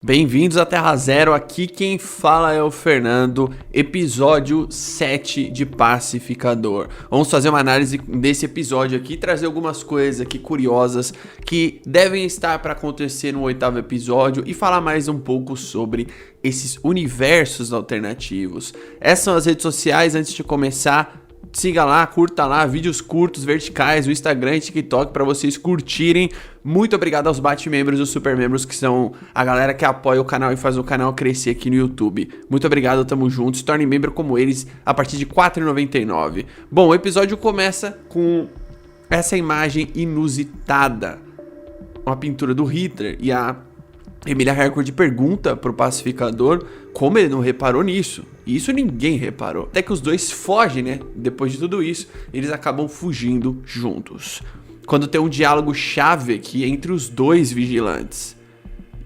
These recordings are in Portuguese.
Bem-vindos à Terra Zero, aqui quem fala é o Fernando, episódio 7 de Pacificador. Vamos fazer uma análise desse episódio aqui, trazer algumas coisas aqui curiosas que devem estar para acontecer no 8º episódio e falar mais um pouco sobre esses universos alternativos. Essas são as redes sociais. Antes de começar, siga lá, curta lá, vídeos curtos, verticais, o Instagram e TikTok para vocês curtirem. Muito obrigado aos Bate-membros e os Super-membros, que são a galera que apoia o canal e faz o canal crescer aqui no YouTube. Muito obrigado, tamo junto, se torne membro como eles a partir de R$ 4,99. Bom, o episódio começa com essa imagem inusitada, uma pintura do Hitler, e a Emilia Hercord pergunta pro pacificador como ele não reparou nisso. E isso ninguém reparou. Até que os dois fogem, né? Depois de tudo isso, eles acabam fugindo juntos. Quando tem um diálogo chave aqui entre os dois vigilantes.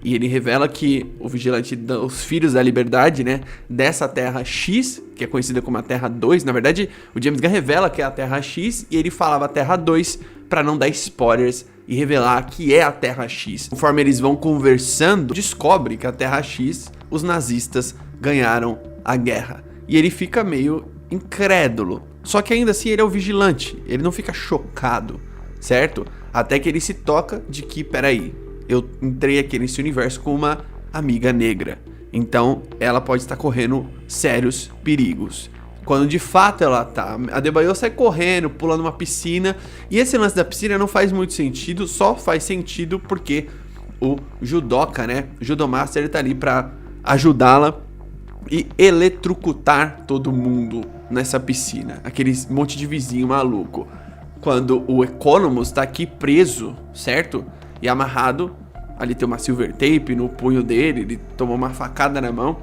E ele revela que o vigilante dos Filhos da Liberdade, né? Dessa Terra X, que é conhecida como a Terra 2. Na verdade, o James Gunn revela que é a Terra X e ele falava Terra 2 para não dar spoilers e revelar que é a Terra X. Conforme eles vão conversando, descobre que a Terra X, os nazistas ganharam a guerra. E ele fica meio incrédulo. Só que ainda assim ele é o vigilante, ele não fica chocado, certo? Até que ele se toca de que, peraí, eu entrei aqui nesse universo com uma amiga negra. Então ela pode estar correndo sérios perigos. Quando de fato ela tá, a Adebayo sai correndo, pulando uma piscina. E esse lance da piscina não faz muito sentido, só faz sentido porque o judoca, né, o judomaster, ele tá ali pra ajudá-la e eletrocutar todo mundo nessa piscina. Aquele monte de vizinho maluco. Quando o Economus tá aqui preso, certo? E amarrado, ali tem uma silver tape no punho dele, ele tomou uma facada na mão.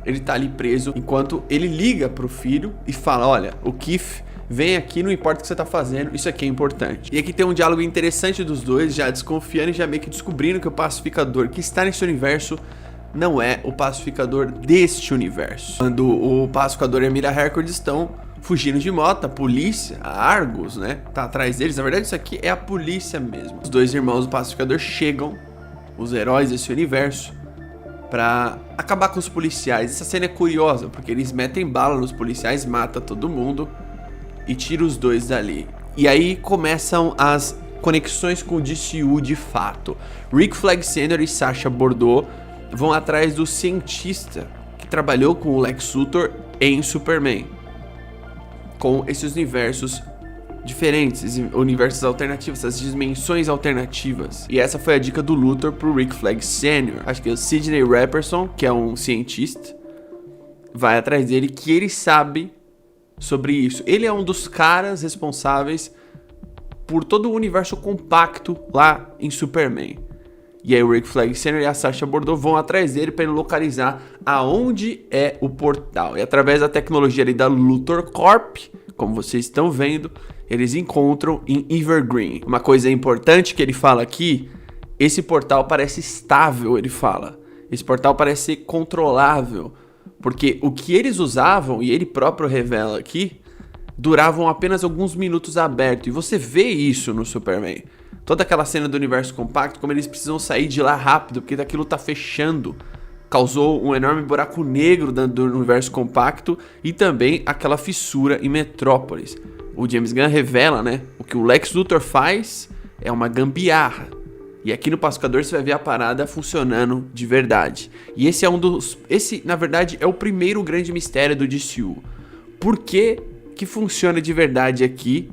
Ele tá ali preso, enquanto ele liga pro filho e fala: olha, o Keith, vem aqui, não importa o que você tá fazendo, isso aqui é importante. E aqui tem um diálogo interessante dos dois, já desconfiando e já meio que descobrindo que o pacificador que está nesse universo não é o pacificador deste universo. Quando o pacificador e a Emilia Hercord estão fugindo de moto, a polícia, a Argus, né, tá atrás deles. Na verdade, isso aqui é a polícia mesmo. Os dois irmãos do pacificador chegam, os heróis desse universo, pra acabar com os policiais. Essa cena é curiosa, porque eles metem bala nos policiais, mata todo mundo e tira os dois dali. E aí começam as conexões com o DCU de fato. Rick Flag Sr. e Sacha Bordeaux vão atrás do cientista que trabalhou com o Lex Luthor em Superman, com esses universos diferentes, esses universos alternativos, essas dimensões alternativas. E essa foi a dica do Luthor pro Rick Flag Sr. Acho que é o Sidney Rapperson, que é um cientista, vai atrás dele, que ele sabe sobre isso. Ele é um dos caras responsáveis por todo o universo compacto lá em Superman. E aí o Rick Flag Sr. e a Sacha Bordeaux vão atrás dele para ele localizar aonde é o portal. E através da tecnologia ali da Luthor Corp, como vocês estão vendo, eles encontram em Evergreen. Uma coisa importante que ele fala aqui: esse portal parece estável, ele fala. Esse portal parece ser controlável, porque o que eles usavam, e ele próprio revela aqui, duravam apenas alguns minutos aberto. E você vê isso no Superman. Toda aquela cena do universo compacto, como eles precisam sair de lá rápido, porque daquilo tá fechando. Causou um enorme buraco negro do universo compacto e também aquela fissura em Metrópolis. O James Gunn revela, né, o que o Lex Luthor faz é uma gambiarra. E aqui no Pacificador você vai ver a parada funcionando de verdade. E esse é esse, na verdade, é o primeiro grande mistério do DCU. Por que que funciona de verdade aqui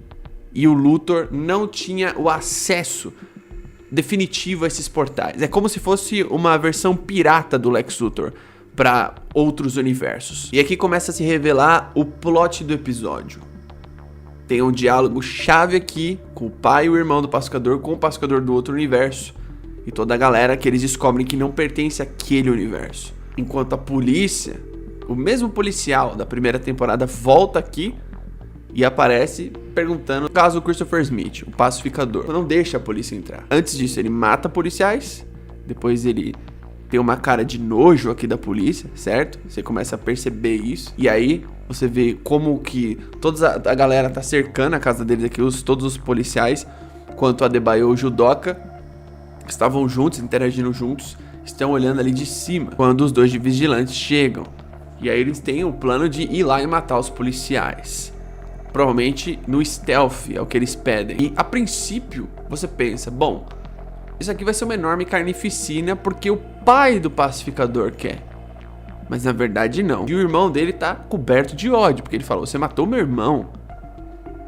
e o Luthor não tinha o acesso definitivo a esses portais? É como se fosse uma versão pirata do Lex Luthor para outros universos. E aqui começa a se revelar o plot do episódio. Tem um diálogo chave aqui com o pai e o irmão do pacificador, com o pacificador do outro universo e toda a galera que eles descobrem que não pertence àquele universo. Enquanto a polícia, o mesmo policial da primeira temporada, volta aqui e aparece perguntando o caso do Christopher Smith, o pacificador. Não deixa a polícia entrar. Antes disso, ele mata policiais. Depois ele tem uma cara de nojo aqui da polícia, certo? Você começa a perceber isso. E aí você vê como que toda a galera tá cercando a casa deles aqui, todos os policiais, quanto a Adebayo e o Judoka, que estavam juntos, interagindo juntos. estão olhando ali de cima quando os dois vigilantes chegam. E aí eles têm o plano de ir lá e matar os policiais. Provavelmente no stealth, é o que eles pedem. E a princípio, você pensa, bom, isso aqui vai ser uma enorme carnificina porque o pai do pacificador quer. Mas na verdade não. E o irmão dele tá coberto de ódio, porque ele falou, você matou meu irmão.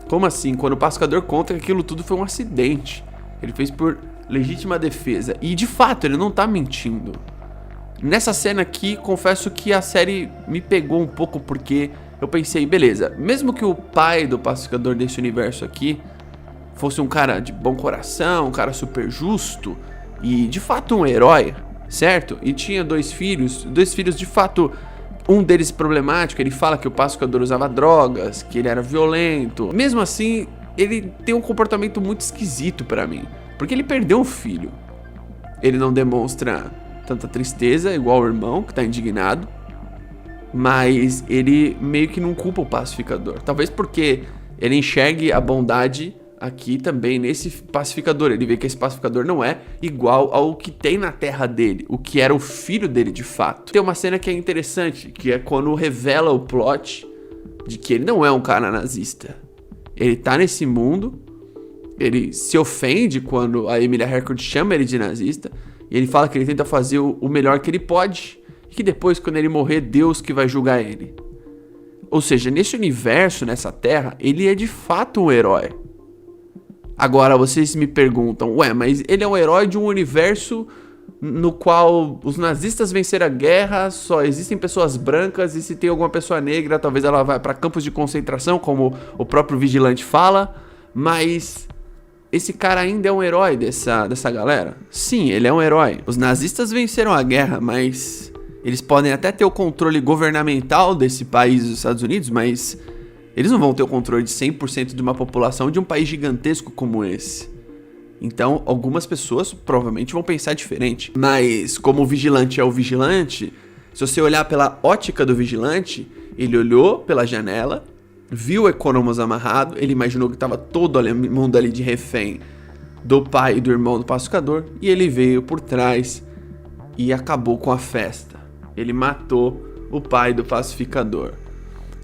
Como assim? Quando o pacificador conta que aquilo tudo foi um acidente. Ele fez por legítima defesa. E de fato, ele não tá mentindo. Nessa cena aqui, confesso que a série me pegou um pouco porque eu pensei, beleza, mesmo que o pai do pacificador desse universo aqui fosse um cara de bom coração, um cara super justo e de fato um herói, certo? E tinha dois filhos de fato, um deles problemático, ele fala que o pacificador usava drogas, que ele era violento. Mesmo assim, ele tem um comportamento muito esquisito pra mim, porque ele perdeu um filho. Ele não demonstra tanta tristeza, igual o irmão, que tá indignado. Mas ele meio que não culpa o pacificador. Talvez porque ele enxergue a bondade aqui também nesse pacificador. Ele vê que esse pacificador não é igual ao que tem na terra dele, o que era o filho dele de fato. Tem uma cena que é interessante, que é quando revela o plot de que ele não é um cara nazista. Ele tá nesse mundo, ele se ofende quando a Emilia Clarke chama ele de nazista. E ele fala que ele tenta fazer o melhor que ele pode. E que depois, quando ele morrer, Deus que vai julgar ele. Ou seja, nesse universo, nessa terra, ele é de fato um herói. Agora, vocês me perguntam, ué, mas ele é um herói de um universo no qual os nazistas venceram a guerra, só existem pessoas brancas, e se tem alguma pessoa negra, talvez ela vá para campos de concentração, como o próprio vigilante fala. Mas esse cara ainda é um herói dessa galera? Sim, ele é um herói. Os nazistas venceram a guerra, mas eles podem até ter o controle governamental desse país, dos Estados Unidos, mas eles não vão ter o controle de 100% de uma população de um país gigantesco como esse. Então, algumas pessoas provavelmente vão pensar diferente. Mas, como o vigilante é o vigilante, se você olhar pela ótica do vigilante, ele olhou pela janela, viu o Economos amarrado, ele imaginou que estava todo o mundo ali de refém do pai e do irmão do pacificador, e ele veio por trás e acabou com a festa. Ele matou o pai do pacificador.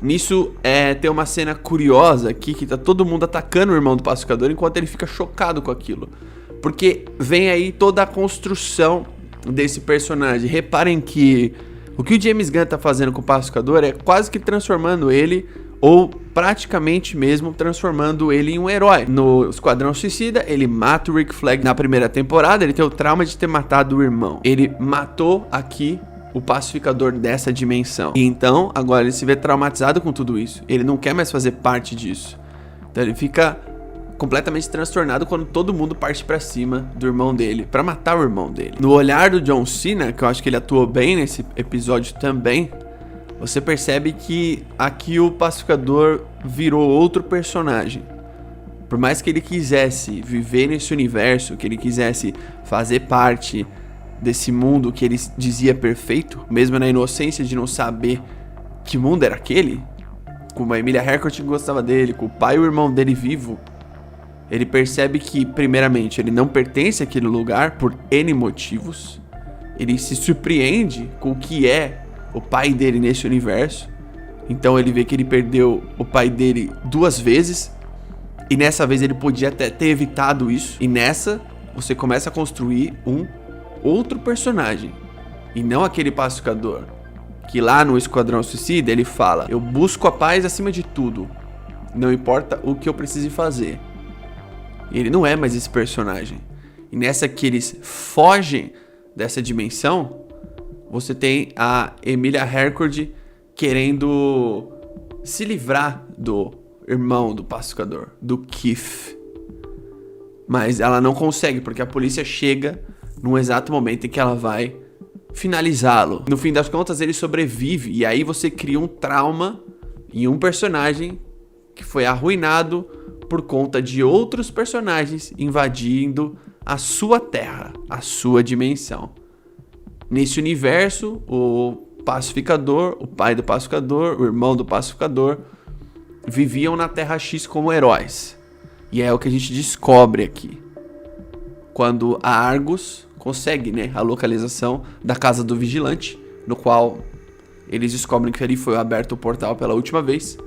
Nisso, tem uma cena curiosa aqui, que tá todo mundo atacando o irmão do pacificador, enquanto ele fica chocado com aquilo. Porque vem aí toda a construção desse personagem. Reparem que o James Gunn tá fazendo com o pacificador é quase que transformando ele, ou praticamente mesmo transformando ele em um herói. No Esquadrão Suicida, ele mata o Rick Flag na primeira temporada, ele tem o trauma de ter matado o irmão. Ele matou aqui o pacificador dessa dimensão. E então, agora ele se vê traumatizado com tudo isso. Ele não quer mais fazer parte disso. Então ele fica completamente transtornado quando todo mundo parte pra cima do irmão dele, pra matar o irmão dele. No olhar do John Cena, que eu acho que ele atuou bem nesse episódio também, você percebe que aqui o pacificador virou outro personagem. Por mais que ele quisesse viver nesse universo, que ele quisesse fazer parte desse mundo que ele dizia perfeito, mesmo na inocência de não saber que mundo era aquele, com a Emilia Clarke gostava dele, com o pai e o irmão dele vivo, ele percebe que, primeiramente, ele não pertence àquele lugar por N motivos. Ele se surpreende com o que é o pai dele nesse universo. Então ele vê que ele perdeu o pai dele 2 vezes, e nessa vez ele podia até ter evitado isso. E nessa, você começa a construir um outro personagem, e não aquele pacificador que lá no Esquadrão Suicida ele fala: eu busco a paz acima de tudo, não importa o que eu precise fazer. E ele não é mais esse personagem. E nessa que eles fogem dessa dimensão, você tem a Emilia Clarke querendo se livrar do irmão do pacificador, do Keith. Mas ela não consegue, porque a polícia chega num exato momento em que ela vai finalizá-lo. No fim das contas, ele sobrevive, e aí você cria um trauma em um personagem que foi arruinado por conta de outros personagens invadindo a sua terra, a sua dimensão. Nesse universo, o pacificador, o pai do pacificador, o irmão do pacificador viviam na Terra X como heróis. E é o que a gente descobre aqui. Quando a Argus consegue, né, a localização da casa do vigilante, no qual eles descobrem que ali foi aberto o portal pela última vez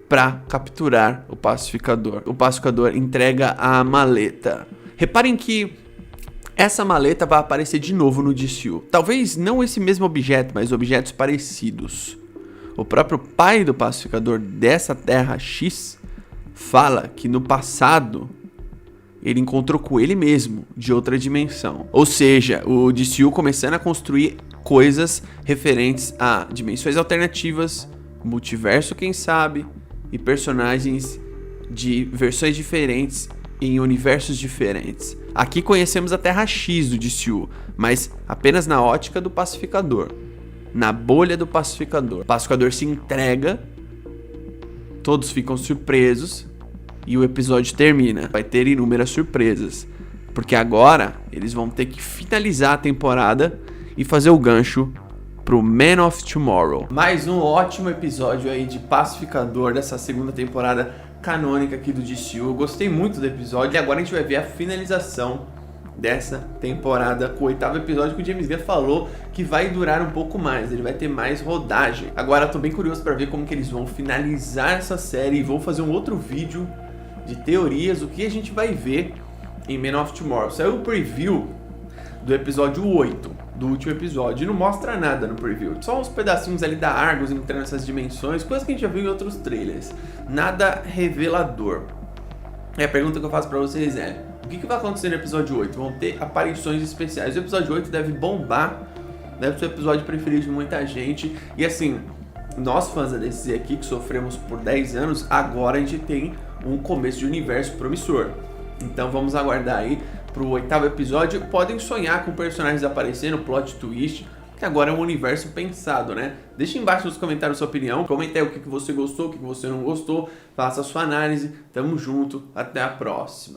para capturar o pacificador. O pacificador entrega a maleta. Reparem que essa maleta vai aparecer de novo no DCU. Talvez não esse mesmo objeto, mas objetos parecidos. O próprio pai do pacificador dessa Terra X fala que no passado ele encontrou com ele mesmo, de outra dimensão. Ou seja, o DCU começando a construir coisas referentes a dimensões alternativas, multiverso, quem sabe, e personagens de versões diferentes em universos diferentes. Aqui conhecemos a Terra X do DCU, mas apenas na ótica do pacificador, na bolha do pacificador. O pacificador se entrega, todos ficam surpresos e o episódio termina. Vai ter inúmeras surpresas, porque agora eles vão ter que finalizar a temporada e fazer o gancho pro Man of Tomorrow. Mais um ótimo episódio aí de Pacificador dessa segunda temporada canônica aqui do DCU. Gostei muito do episódio e agora a gente vai ver a finalização dessa temporada com o 8º episódio, que o James Gunn falou que vai durar um pouco mais, ele vai ter mais rodagem. Agora eu tô bem curioso para ver como que eles vão finalizar essa série e vou fazer um outro vídeo de teorias, o que a gente vai ver em Man of Tomorrow. Saiu o preview do episódio 8, do último episódio, e não mostra nada no preview, só uns pedacinhos ali da Argus entrando nessas dimensões, coisa que a gente já viu em outros trailers, nada revelador. E a pergunta que eu faço pra vocês é: o que vai acontecer no episódio 8? Vão ter aparições especiais. O episódio 8 deve bombar, deve ser o episódio preferido de muita gente. E assim, nós fãs da DC aqui, que sofremos por 10 anos, agora a gente tem um começo de universo promissor. Então vamos aguardar aí pro 8º episódio. Podem sonhar com personagens aparecendo, plot twist, que agora é um universo pensado, né? Deixa embaixo nos comentários sua opinião, comenta aí o que você gostou, o que você não gostou, faça a sua análise. Tamo junto, até a próxima.